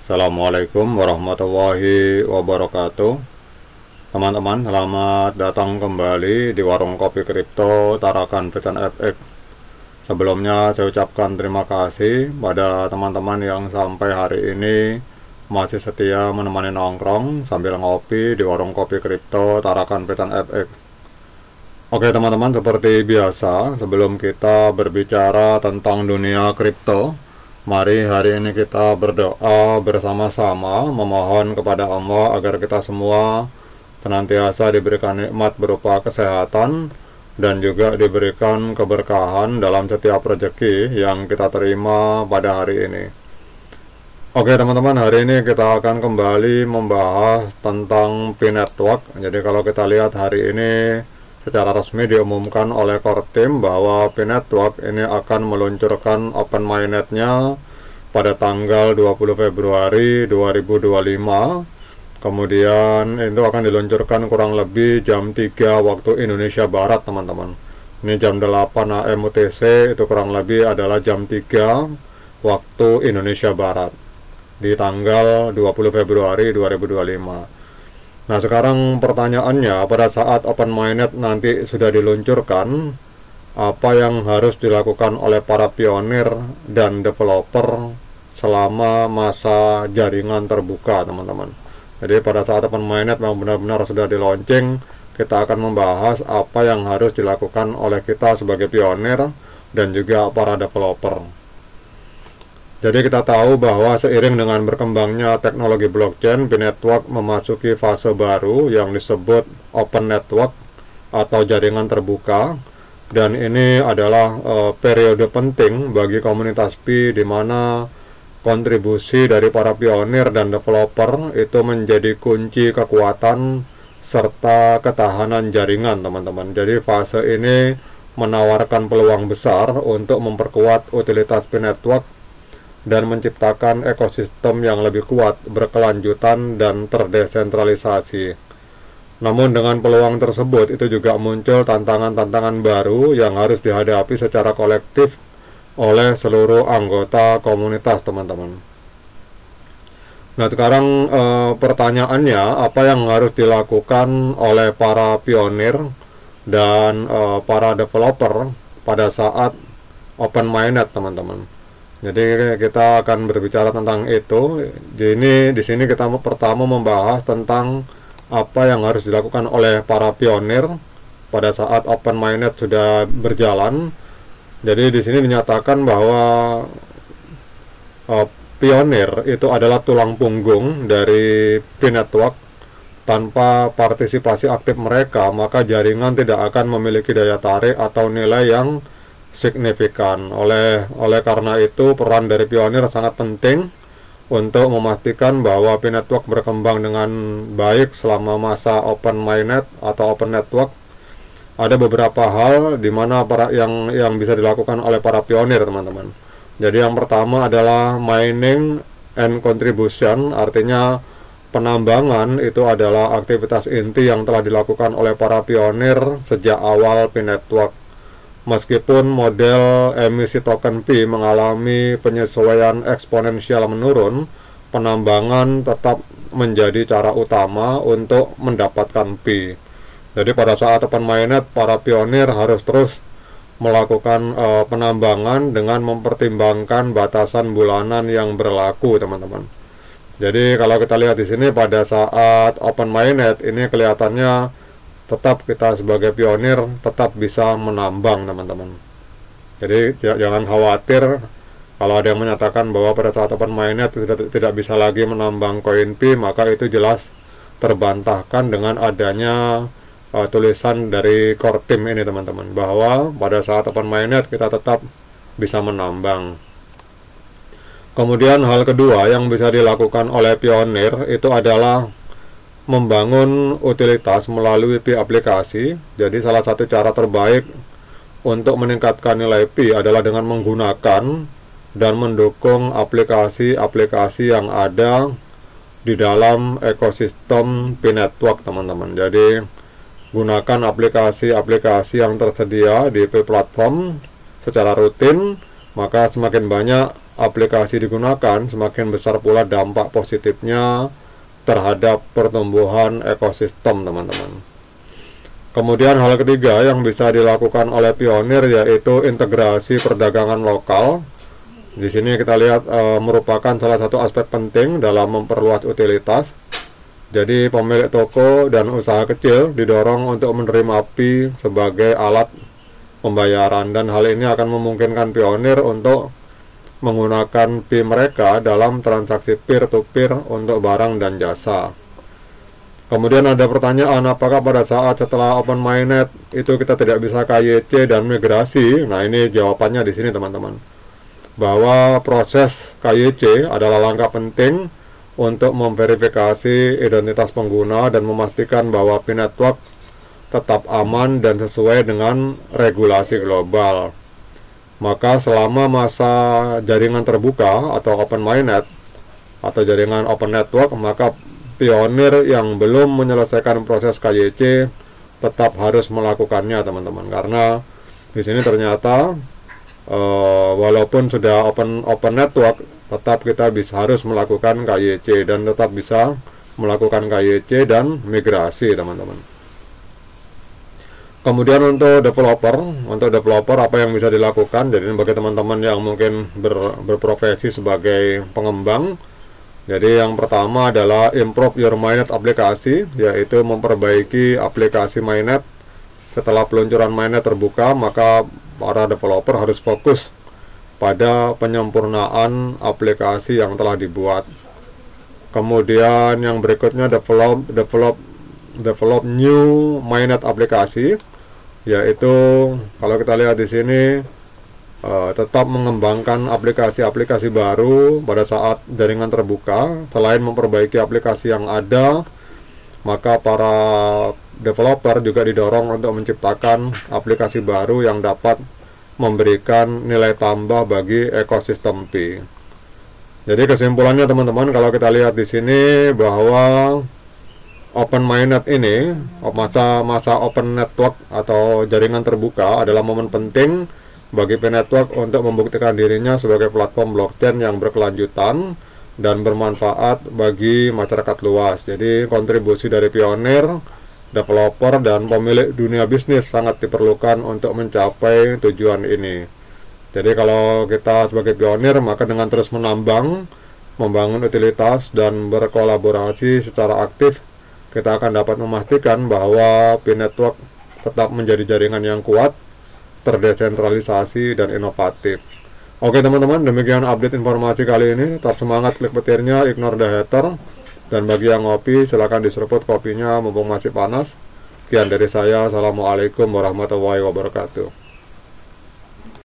Assalamualaikum warahmatullahi wabarakatuh. Teman-teman, selamat datang kembali di warung kopi kripto Tarakan Fitan FX. Sebelumnya saya ucapkan terima kasih pada teman-teman yang sampai hari ini masih setia menemani nongkrong sambil ngopi di warung kopi kripto Tarakan Fitan FX. Oke teman-teman, seperti biasa sebelum kita berbicara tentang dunia kripto, mari hari ini kita berdoa bersama-sama memohon kepada Allah agar kita semua senantiasa diberikan nikmat berupa kesehatan dan juga diberikan keberkahan dalam setiap rezeki yang kita terima pada hari ini. Oke teman-teman, hari ini kita akan kembali membahas tentang Pi Network. Jadi kalau kita lihat hari ini secara resmi diumumkan oleh core team bahwa Pi Network ini akan meluncurkan open mainnet-nya pada tanggal 20 Februari 2025. Kemudian itu akan diluncurkan kurang lebih jam 3 waktu Indonesia Barat teman-teman. Ini jam 8 AM UTC, itu kurang lebih adalah jam 3 waktu Indonesia Barat di tanggal 20 Februari 2025. Nah sekarang pertanyaannya, pada saat open mainnet nanti sudah diluncurkan, apa yang harus dilakukan oleh para pionir dan developer selama masa jaringan terbuka teman-teman. Jadi pada saat open mainnet memang benar-benar sudah di launching, kita akan membahas apa yang harus dilakukan oleh kita sebagai pionir dan juga para developer. Jadi kita tahu bahwa seiring dengan berkembangnya teknologi blockchain, Pi Network memasuki fase baru yang disebut open network atau jaringan terbuka. Dan ini adalah periode penting bagi komunitas Pi, di mana kontribusi dari para pionir dan developer itu menjadi kunci kekuatan serta ketahanan jaringan teman-teman. Jadi fase ini menawarkan peluang besar untuk memperkuat utilitas Pi Network dan menciptakan ekosistem yang lebih kuat, berkelanjutan, dan terdesentralisasi. Namun dengan peluang tersebut itu juga muncul tantangan-tantangan baru yang harus dihadapi secara kolektif oleh seluruh anggota komunitas teman-teman. Nah sekarang pertanyaannya, apa yang harus dilakukan oleh para pionir dan para developer pada saat open mainnet teman-teman? Jadi kita akan berbicara tentang itu. Di sini kita pertama membahas tentang apa yang harus dilakukan oleh para pionir pada saat open mainnet sudah berjalan. Jadi di sini dinyatakan bahwa pionir itu adalah tulang punggung dari Pi Network. Tanpa partisipasi aktif mereka, maka jaringan tidak akan memiliki daya tarik atau nilai yang signifikan. Oleh karena itu, peran dari pionir sangat penting untuk memastikan bahwa Pi Network berkembang dengan baik selama masa open mainnet atau open network. Ada beberapa hal di mana yang bisa dilakukan oleh para pionir teman-teman. Jadi yang pertama adalah mining and contribution, artinya penambangan itu adalah aktivitas inti yang telah dilakukan oleh para pionir sejak awal Pi Network. Meskipun model emisi token Pi mengalami penyesuaian eksponensial menurun, penambangan tetap menjadi cara utama untuk mendapatkan Pi. Jadi pada saat open mainnet, para pionir harus terus melakukan penambangan dengan mempertimbangkan batasan bulanan yang berlaku teman-teman. Jadi kalau kita lihat di sini pada saat open mainnet ini kelihatannya tetap kita sebagai pionir tetap bisa menambang teman-teman. Jadi jangan khawatir kalau ada yang menyatakan bahwa pada saat open mainnet tidak bisa lagi menambang koin Pi, maka itu jelas terbantahkan dengan adanya tulisan dari core team ini teman-teman, bahwa pada saat open mainnet kita tetap bisa menambang. Kemudian hal kedua yang bisa dilakukan oleh pionir itu adalah membangun utilitas melalui Pi aplikasi. Jadi salah satu cara terbaik untuk meningkatkan nilai Pi adalah dengan menggunakan dan mendukung aplikasi-aplikasi yang ada di dalam ekosistem Pi Network teman-teman. Jadi gunakan aplikasi-aplikasi yang tersedia di Pi platform secara rutin, maka semakin banyak aplikasi digunakan, semakin besar pula dampak positifnya terhadap pertumbuhan ekosistem, teman-teman. Kemudian hal ketiga yang bisa dilakukan oleh pionir yaitu integrasi perdagangan lokal. Di sini kita lihat merupakan salah satu aspek penting dalam memperluas utilitas. Jadi pemilik toko dan usaha kecil didorong untuk menerima Pi sebagai alat pembayaran, dan hal ini akan memungkinkan pionir untuk menggunakan Pi mereka dalam transaksi peer-to-peer untuk barang dan jasa. Kemudian ada pertanyaan, apakah pada saat setelah Open Mainnet itu kita tidak bisa KYC dan migrasi? Nah, ini jawabannya di sini, teman-teman. Bahwa proses KYC adalah langkah penting untuk memverifikasi identitas pengguna dan memastikan bahwa Pi Network tetap aman dan sesuai dengan regulasi global. Maka selama masa jaringan terbuka atau Open Mainnet atau jaringan Open Network, maka pionir yang belum menyelesaikan proses KYC tetap harus melakukannya, teman-teman. Karena di sini ternyata walaupun sudah open network, tetap kita harus melakukan KYC dan tetap bisa melakukan KYC dan migrasi, teman-teman. Kemudian untuk developer apa yang bisa dilakukan? Jadi bagi teman-teman yang mungkin berprofesi sebagai pengembang, jadi yang pertama adalah improve your mainnet aplikasi, yaitu memperbaiki aplikasi mainnet. Setelah peluncuran mainnet terbuka, maka para developer harus fokus pada penyempurnaan aplikasi yang telah dibuat. Kemudian yang berikutnya develop new mainnet aplikasi, yaitu kalau kita lihat di sini tetap mengembangkan aplikasi-aplikasi baru pada saat jaringan terbuka. Selain memperbaiki aplikasi yang ada, maka para developer juga didorong untuk menciptakan aplikasi baru yang dapat memberikan nilai tambah bagi ekosistem Pi. Jadi kesimpulannya, teman-teman, kalau kita lihat di sini bahwa Open Mainnet ini, masa Open Network atau jaringan terbuka adalah momen penting bagi Pi Network untuk membuktikan dirinya sebagai platform blockchain yang berkelanjutan dan bermanfaat bagi masyarakat luas. Jadi kontribusi dari pionir, developer, dan pemilik dunia bisnis sangat diperlukan untuk mencapai tujuan ini. Jadi kalau kita sebagai pionir, maka dengan terus membangun utilitas dan berkolaborasi secara aktif, kita akan dapat memastikan bahwa Pi Network tetap menjadi jaringan yang kuat, terdesentralisasi, dan inovatif. Oke, teman-teman, demikian update informasi kali ini. Tetap semangat, klik petirnya, ignore the hater. Dan bagi yang ngopi, silahkan diseruput kopinya mumpung masih panas. Sekian dari saya. Assalamualaikum warahmatullahi wabarakatuh.